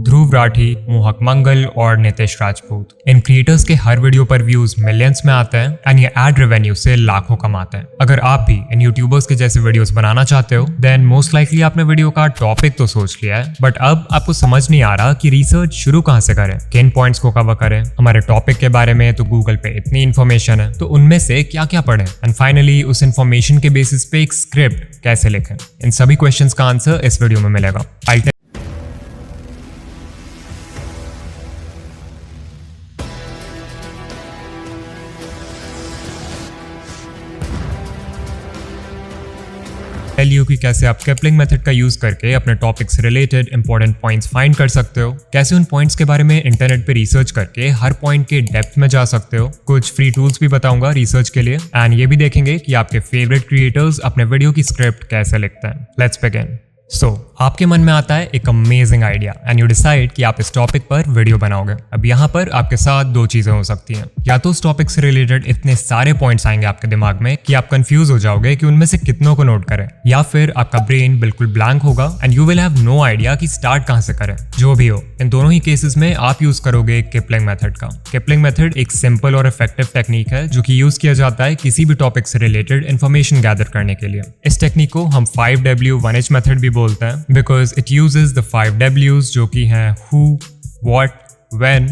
ध्रुव राठी, मोहक मंगल और नितेश राजपूत। इन क्रिएटर्स के हर वीडियो पर व्यूज मिलियंस में आते हैं एंड ये एड रेवेन्यू से लाखों कमाते हैं। अगर आप भी इन यूट्यूबर्स के जैसे वीडियोस बनाना चाहते हो देन मोस्ट लाइकली आपने वीडियो का टॉपिक तो सोच लिया है, बट अब आपको समझ नहीं आ रहा कि रिसर्च शुरू कहाँ से करें, किन पॉइंट्स को कवर करें। हमारे टॉपिक के बारे में तो गूगल पे इतनी इन्फॉर्मेशन है, तो उनमें से क्या क्या पढ़ें एंड फाइनली उस इन्फॉर्मेशन के बेसिस पे एक स्क्रिप्ट कैसे लिखें। इन सभी क्वेश्चंस का आंसर इस वीडियो में मिलेगा। टेल यू कि कैसे आप केपलिंग मेथड का यूज करके अपने टॉपिक से रिलेटेड इंपॉर्टेंट पॉइंट्स फाइंड कर सकते हो, कैसे उन पॉइंट्स के बारे में इंटरनेट पे रिसर्च करके हर पॉइंट के डेप्थ में जा सकते हो। कुछ फ्री टूल्स भी बताऊंगा रिसर्च के लिए एंड ये भी देखेंगे कि आपके फेवरेट क्रिएटर्स अपने वीडियो की स्क्रिप्ट कैसे लिखते हैं। Let's begin. आपके मन में आता है एक amazing idea and you decide कि आप इस टॉपिक पर वीडियो बनाओगे। अब यहाँ पर आपके साथ दो चीजें हो सकती हैं, या तो उस टॉपिक से रिलेटेड इतने सारे पॉइंट्स आएंगे आपके दिमाग में कि आप कंफ्यूज हो जाओगे कि उनमें से कितनों को नोट करें, या फिर आपका ब्रेन बिल्कुल ब्लैंक होगा and you will have no idea कि स्टार्ट कहाँ से करें। जो भी हो, इन दोनों ही केसेस में आप यूज करोगे किपलिंग मेथड का। किपलिंग मेथड एक सिंपल और इफेक्टिव टेक्निक है जो कि यूज किया जाता है किसी भी टॉपिक से रिलेटेड इन्फॉर्मेशन गैदर करने के लिए। इस टेक्निक को हम 5W 1H मेथड भी बोलते हैं because it uses the 5 W's जो कि हैं who, what, when,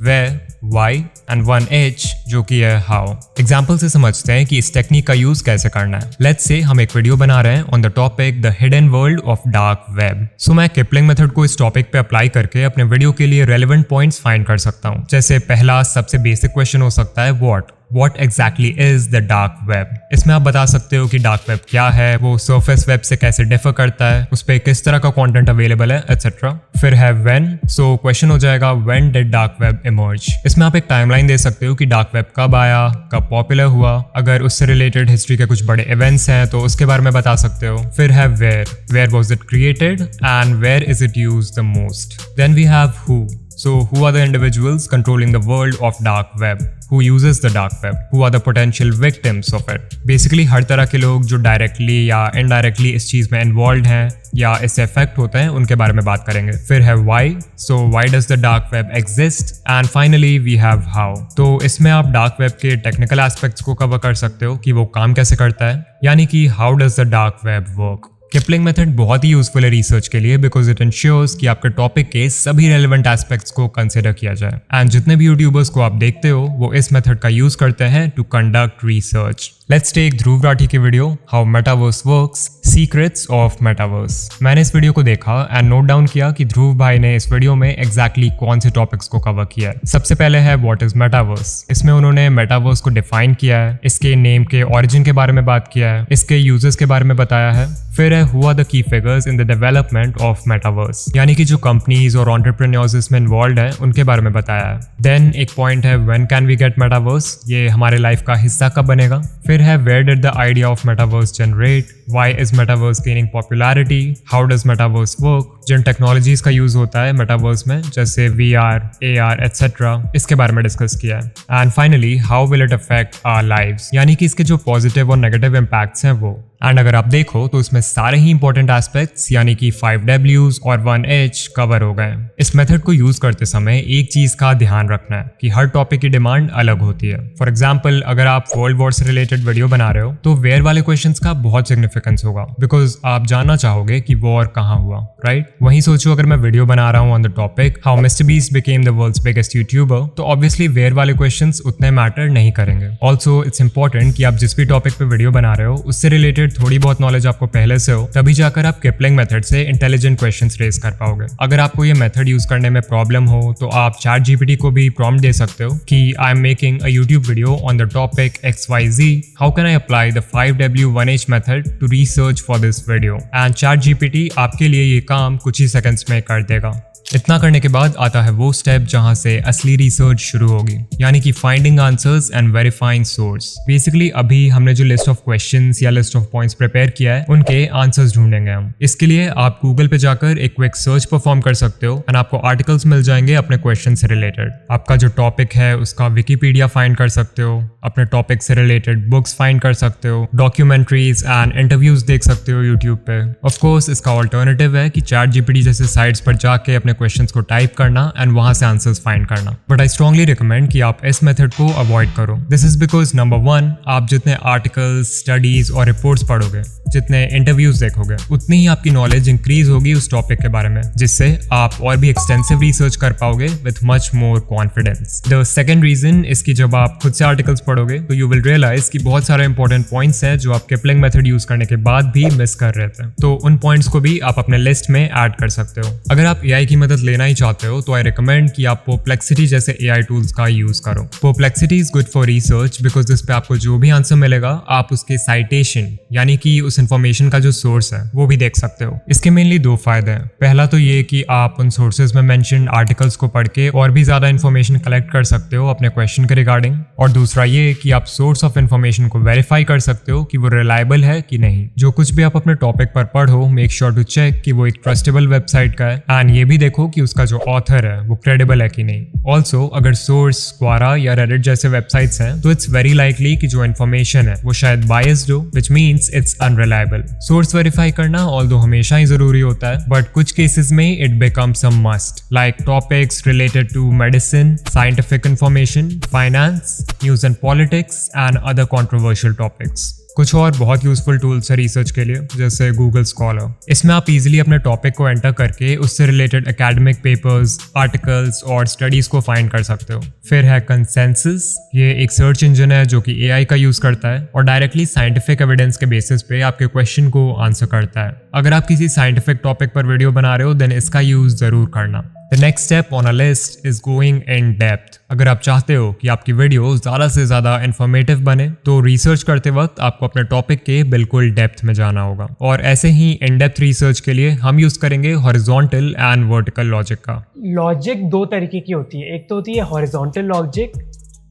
where, why and 1H जो कि है how। एग्जाम्पल से समझते हैं कि इस टेक्निक का यूज कैसे करना है। लेट्स से हम एक वीडियो बना रहे हैं on the topic the hidden world of dark web. So मैं किपलिंग मेथड को इस टॉपिक पे अप्लाई करके अपने वीडियो के लिए रेलेवेंट पॉइंट्स फाइंड कर सकता हूँ। जैसे पहला सबसे बेसिक क्वेश्चन हो सकता है What exactly is the dark web? इसमें आप बता सकते हो कि डार्क वेब क्या है, वो सरफेस वेब से कैसे डिफर करता है, उस पर किस तरह का कंटेंट अवेलेबल है एटसेट्रा। फिर है when, सो क्वेश्चन हो जाएगा when did dark web emerge? इसमें आप एक टाइमलाइन दे सकते हो कि डार्क वेब कब आया, कब पॉपुलर हुआ। अगर उससे रिलेटेड हिस्ट्री के कुछ बड़े इवेंट्स हैं तो उसके बारे में बता सकते हो। फिर है where was it created and where is it used the most? Then we have who. So who are the individuals controlling the world of dark web? Who uses the dark web? Who are the potential victims of it? Basically हर तरह के लोग जो directly या indirectly इस चीज में involve हैं या इससे इफेक्ट होते हैं उनके बारे में बात करेंगे। फिर है why, so why does the dark web exist? And finally we have how. तो इसमें आप डार्क वेब के टेक्निकल एस्पेक्ट्स को कवर कर सकते हो कि वो काम कैसे करता है, यानी कि how does the dark web work? Kipling method बहुत ही यूजफुल है रिसर्च के लिए बिकॉज इट इंश्योर्स कि आपके टॉपिक के सभी रेलेवेंट एस्पेक्ट्स को कंसिडर किया जाए। एंड जितने भी यूट्यूबर्स को आप देखते हो वो इस मेथड का यूज करते हैं to conduct research. Let's take Dhruv Rathee की video how metaverse works, secrets of metaverse. मैंने इस वीडियो को देखा एंड नोट डाउन किया कि ध्रुव भाई ने इस वीडियो में एग्जैक्टली कौन से टॉपिक्स को कवर किया है। सबसे पहले है व्हाट इज मेटावर्स। इसमें उन्होंने मेटावर्स को डिफाइन किया है, इसके नेम के ओरिजिन के बारे में बात किया है, इसके यूजर्स के बारे में बताया है। फिर है who are the key figures in the development of metaverse, यानी कि जो कंपनीज और एंटरप्रेन्योर्स इसमें इन्वॉल्व हैं उनके बारे में बताया है। देन एक पॉइंट है when can we get metaverse, ये हमारे लाइफ का हिस्सा कब बनेगा। फिर है where did the idea of metaverse generate, why is metaverse gaining popularity, how does metaverse work, जिन टेक्नोलॉजीज का यूज होता है मेटावर्स में जैसे VR, AR एटसेट्रा, इसके बारे में डिस्कस किया है। And finally how will it affect our lives, यानी कि इसके जो पॉजिटिव और नेगेटिव इम्पैक्ट्स हैं वो। एंड अगर आप देखो तो इसमें सारे ही इंपॉर्टेंट एस्पेक्ट्स यानी कि 5 W's और 1H कवर हो गए। इस मेथड को यूज करते समय एक चीज का ध्यान रखना है कि हर टॉपिक की डिमांड अलग होती है। फॉर एग्जाम्पल अगर आप वर्ल्ड वॉर से रिलेटेड वीडियो बना रहे हो तो वेयर वाले क्वेश्चंस का बहुत सिग्निफिकेंस होगा बिकॉज आप जानना चाहोगे कि वॉर कहाँ हुआ, राइट। वहीं सोचो अगर मैं वीडियो बना रहा हूँ on the topic how Mister Beast became the world's biggest YouTuber, तो ऑब्वियसली वेयर वाले क्वेश्चंस उतने मैटर नहीं करेंगे। ऑल्सो इट्स इंपॉर्टेंट कि आप जिस भी टॉपिक पे वीडियो बना रहे हो उससे रिलेटेड थोड़ी बहुत नॉलेज आपको पहले से हो, तभी जाकर आप किपलिंग मेथड से इंटेलिजेंट क्वेश्चंस रेज कर पाओगे। अगर आपको ये मेथड यूज करने में प्रॉब्लम हो तो आप ChatGPT को भी प्रॉम्प्ट दे सकते हो कि I am making a YouTube video on the topic XYZ, how can I apply the 5W 1H method to research for this video. And ChatGPT आपके लिए ये काम कुछ ही सेकंड्स में कर देगा। इतना करने के बाद आता है वो स्टेप जहां से असली रिसर्च शुरू होगी, यानी कि finding answers and verifying source. Basically अभी हमने जो लिस्ट ऑफ क्वेश्चंस या लिस्ट ऑफ पॉइंट्स प्रिपेयर किया है उनके आंसर्स ढूंढेंगे हम। इसके लिए आप गूगल पे जाकर एक क्विक सर्च परफॉर्म कर सकते हो एंड आपको आर्टिकल्स मिल जाएंगे अपने क्वेश्चन से रिलेटेड। आपका जो टॉपिक है उसका विकिपीडिया फाइंड कर सकते हो, अपने टॉपिक से रिलेटेड बुक्स फाइंड कर सकते हो, डॉक्यूमेंट्रीज एंड इंटरव्यूज देख सकते हो यूट्यूब पे। ऑफ कोर्स इसका ऑल्टरनेटिव है कि चैट ChatGPT जैसे साइट्स पर जाके अपने क्वेश्चंस को टाइप करना एंड वहां से आंसर्स फाइंड करना। बट आई स्ट्रांगली रिकमेंड कि आप इस मेथड को अवॉइड करो। दिस इज बिकॉज नंबर 1, आप जितने आर्टिकल्स, स्टडीज और रिपोर्ट्स पढ़ोगे, जितने इंटरव्यूज देखोगे, उतनी ही आपकी नॉलेज इंक्रीज होगी उस टॉपिक के बारे में, जिससे आप और भी एक्सटेंसिव रिसर्च कर पाओगे with much more confidence. The second reason इसकी, जब आप खुद से आर्टिकल्स पढ़ोगे तो यू विल रियलाइज कि बहुत सारे इंपॉर्टेंट पॉइंट्स हैं जो आप किपलिंग मेथड यूज करने के बाद भी मिस कर रहे थे। तो उन पॉइंट्स को भी आप अपने लिस्ट में ऐड कर सकते हो। अगर आप AI की मदद लेना ही चाहते हो तो आई रिकमेंड कि आप Perplexity जैसे AI टूल्स का यूज करो। Perplexity is good for research because इस पे आपको जो भी आंसर मिलेगा आप उसके साइटेशन यानी कि उस इंफॉर्मेशन का जो सोर्स है वो भी देख सकते हो। इसके मेनली 2 फायदे हैं। पहला तो ये कि आप उन सोर्सेज में मेंशन आर्टिकल्स को पढ़ के और भी ज्यादा इन्फॉर्मेशन कलेक्ट कर सकते हो अपने क्वेश्चन के रिगार्डिंग, और दूसरा ये कि आप सोर्स ऑफ इन्फॉर्मेशन को वेरीफाई कर सकते हो कि वो रिलायबल है कि नहीं। जो कुछ भी आप अपने टॉपिक पर पढ़ो, मेक श्योर टू चेक कि वो एक ट्रस्टेबल वेबसाइट का है एंड ये भी देखो कि उसका जो ऑथर है वो क्रेडिबल है कि नहीं। ऑल्सो अगर सोर्स क्वारा या रेडिट जैसे वेबसाइट्स हैं तो इट्स वेरी लाइकली कि जो इन्फॉर्मेशन है वो शायद बायस्ड हो, which means it's unreliable. Source verify करना ऑल्दो हमेशा ही जरूरी होता है, बट कुछ केसेस में it becomes a must, like topics related to medicine, scientific information, finance, news and politics and other controversial topics. कुछ और बहुत यूजफुल टूल्स है रिसर्च के लिए, जैसे गूगल स्कॉलर। इसमें आप इजीली अपने टॉपिक को एंटर करके उससे रिलेटेड एकेडमिक पेपर्स, आर्टिकल्स और स्टडीज को फाइंड कर सकते हो। फिर है कंसेंसस, ये एक सर्च इंजन है जो कि AI का यूज करता है और डायरेक्टली साइंटिफिक एविडेंस के बेसिस पे आपके क्वेश्चन को आंसर करता है। अगर आप किसी साइंटिफिक टॉपिक पर वीडियो बना रहे हो देन इसका यूज जरूर करना। The next step on a list is going in depth. अगर आप चाहते हो कि आपकी वीडियो ज़्यादा से ज़्यादा इन्फॉर्मेटिव बने तो रिसर्च करते वक्त आपको अपने टॉपिक के बिल्कुल डेप्थ में जाना होगा, और ऐसे ही इन डेप्थ रिसर्च के लिए हम यूज़ करेंगे हॉरिजॉन्टल एंड वर्टिकल लॉजिक का। लॉजिक 2 तरीके की होती है, एक तो होती है हॉरिजॉन्टल लॉजिक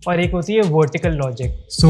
और एक होती है वर्टिकल लॉजिक। सो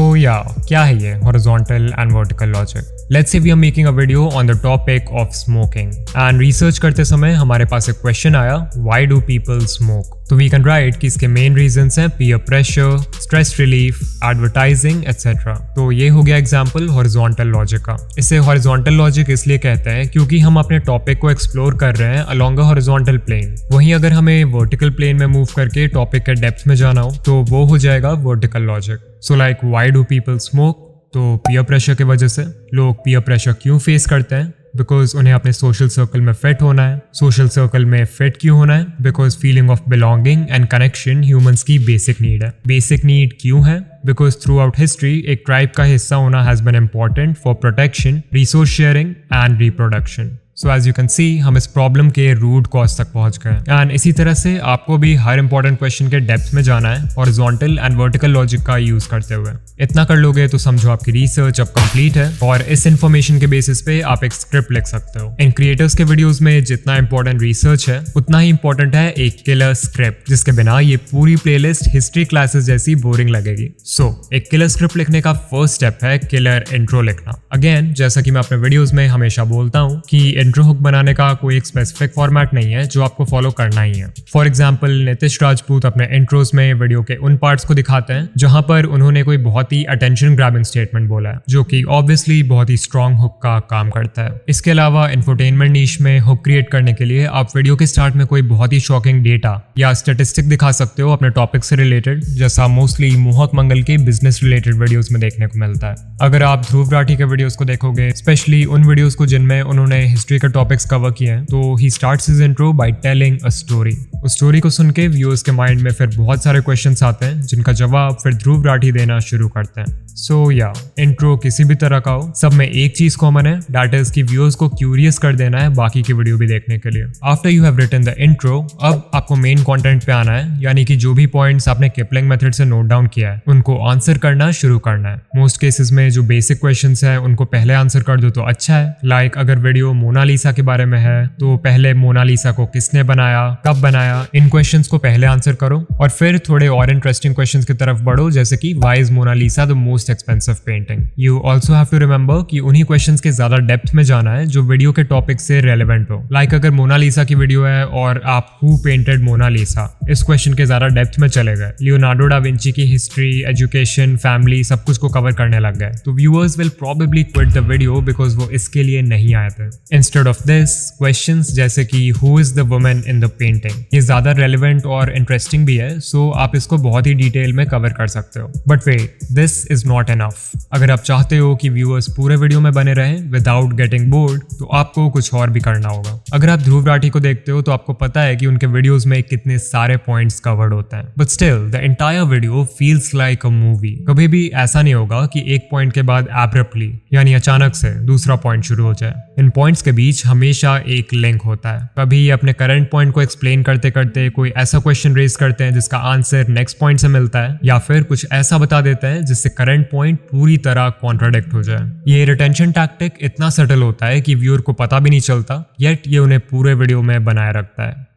क्या है ये horizontal and vertical logic? Let's say we are making a video on the topic of smoking and research करते समय हमारे पास एक क्वेश्चन आया, व्हाई डू पीपल स्मोक? तो वी कैन राइट कि इसके मेन रीजंस हैं peer pressure, stress relief, advertising etcetera. तो ये हो गया एग्जांपल हॉरिजॉन्टल लॉजिक का। इसे हॉरिजॉन्टल लॉजिक इसलिए कहते हैं क्योंकि हम अपने टॉपिक को एक्सप्लोर कर रहे हैं अलोंग अ हॉरिजॉन्टल प्लेन। वहीं अगर हमें वर्टिकल प्लेन में मूव करके टॉपिक के डेप्थ में जाना हो तो वो हो जाएगा vertical logic. So like why do people smoke? तो पीयर प्रेशर की वजह से। लोग पीयर प्रेशर क्यों फेस करते हैं? बिकॉज उन्हें अपने सोशल सर्कल में फिट होना है। सोशल सर्कल में फिट क्यों होना है? Because feeling of belonging and connection humans की बेसिक नीड है। बेसिक नीड क्यों है? बिकॉज थ्रू आउट हिस्ट्री एक ट्राइब का हिस्सा होना has been important for protection, resource sharing and reproduction. So as you can see हम इस प्रॉब्लम के रूट कॉज तक पहुंच गए। एंड इसी तरह से आपको भी हर इंपॉर्टेंट क्वेश्चन के डेप्थ में जाना है हॉरिजॉन्टल एंड वर्टिकल लॉजिक का यूज करते हुए। इतना कर लोगे तो समझो आपकी रिसर्च अब कंप्लीट है और इस इन्फॉर्मेशन के बेसिस पे आप एक स्क्रिप्ट लिख सकते हो। इन क्रिएटर्स के वीडियोस में जितना इंपॉर्टेंट रिसर्च है उतना ही इंपॉर्टेंट है एक किलर स्क्रिप्ट, जिसके बिना ये पूरी प्लेलिस्ट हिस्ट्री क्लासेस जैसी बोरिंग लगेगी। सो एक किलर स्क्रिप्ट लिखने का फर्स्ट स्टेप है किलर इंट्रो लिखना। अगेन जैसा कि मैं अपने वीडियोस में हमेशा बोलता हूँ कि इंट्रो हुक बनाने का कोई एक स्पेसिफिक फॉर्मेट नहीं है जो आपको फॉलो करना ही है। फॉर एग्जाम्पल नीतीश राजपूत अपने इंट्रोज में वीडियो के उन पार्ट्स को दिखाते हैं जहां पर उन्होंने कोई बहुत ही अटेंशन ग्रैबिंग स्टेटमेंट बोला है, जो कि ऑब्वियसली बहुत ही स्ट्रॉन्ग हुक का काम करता है। इसके अलावा इंफोटेनमेंट नीश में हुक क्रिएट करने के लिए आप वीडियो के स्टार्ट में कोई बहुत ही शॉकिंग डेटा या स्टेटिस्टिक दिखा सकते हो अपने टॉपिक से रिलेटेड, जैसा मोस्टली मोहक मंगल के बिजनेस रिलेटेड वीडियोस में देखने को मिलता है। अगर आप ध्रुव राठी के वीडियोस को देखोगे, स्पेशली उन वीडियोस को जिनमें उन्होंने हिस्ट्री के टॉपिक्स कवर किए हैं, तो he starts his intro by telling a story. उस स्टोरी को सुन के व्यूअर्स के माइंड में फिर बहुत सारे क्वेश्चंस आते हैं जिनका जवाब फिर ध्रुव राठी देना शुरू करते हैं। सो इंट्रो किसी भी तरह का हो, सब में एक चीज कॉमन है, दैट इज कि व्यूअर्स को क्यूरियस कर देना है बाकी की वीडियो भी देखने के लिए। After you have written the intro, अब आपको मेन कंटेंट पे आना है, यानी कि जो भी पॉइंट्स आपने किपलिंग मेथड से नोट डाउन किया है उनको आंसर करना शुरू करना है। मोस्ट केसेस में जो बेसिक क्वेश्चंस है उनको पहले आंसर कर दो तो अच्छा है। लाइक अगर वीडियो मोनालिसा के बारे में है तो पहले मोनालिसा को किसने बनाया, कब बनाया, इन क्वेश्चंस को पहले आंसर करो और फिर थोड़े और इंटरेस्टिंग क्वेश्चंस की तरफ बढ़ो, जैसे कि why is Mona Lisa the most expensive painting. You also have to remember कि उन्हीं क्वेश्चंस के ज्यादा डेप्थ में जाना है जो वीडियो के टॉपिक से रेलेवेंट हो। लाइक अगर मोनालिसा की वीडियो है और आप हु पेंटेड मोनालिसा, इस क्वेश्चन के ज्यादा डेप्थ में चले गए, लियोनार्डो डा विंची की हिस्ट्री, एजुकेशन, फैमिली, सब कुछ को कवर करने लग गए, तो viewers will probably quit the video because वो इसके लिए नहीं आए थे। Instead instead of this questions जैसे कि who is the woman in the painting, ये ज्यादा रेलिवेंट और इंटरेस्टिंग भी है, सो आप इसको बहुत ही डिटेल में कवर कर सकते हो। But wait, this is not enough. अगर आप चाहते हो कि व्यूअर्स पूरे वीडियो में बने रहें विदाउट गेटिंग बोर्ड, तो आपको कुछ और भी करना होगा। अगर आप ध्रुव राठी को देखते हो तो आपको पता है कि उनके वीडियोस में कितने सारे पॉइंट्स कवर्ड होते हैं, but still the entire video feels like a movie. कभी भी ऐसा नहीं होगा कि एक पॉइंट के बाद एब्रप्टली यानी अचानक से दूसरा पॉइंट शुरू हो जाए। इन पॉइंट्स के बीच हमेशा एक लिंक होता है। कभी ये अपने करंट पॉइंट को एक्सप्लेन करते करते कोई ऐसा क्वेश्चन रेज करते हैं जिसका आंसर नेक्स्ट पॉइंट से मिलता है, या फिर कुछ ऐसा बता देते हैं जिससे करंट पॉइंट पूरी तरह कॉन्ट्राडिक्ट हो जाए। ये रिटेंशन टैक्टिक इतना सटल होता है कि व्यूअर को पता भी नहीं चलता, येट ये उन्हें पूरे वीडियो में बनाए रखता है।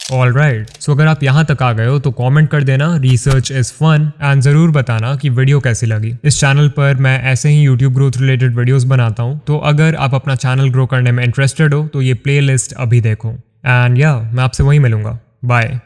ऑलराइट, सो अगर आप यहाँ तक आ गए हो तो कमेंट कर देना रिसर्च इज फन एंड जरूर बताना कि वीडियो कैसी लगी। इस चैनल पर मैं ऐसे ही यूट्यूब ग्रोथ रिलेटेड वीडियोस बनाता हूँ, तो अगर आप अपना चैनल ग्रो करने में इंटरेस्टेड हो तो ये प्लेलिस्ट अभी देखो। एंड या मैं आपसे वहीं मिलूंगा। बाय।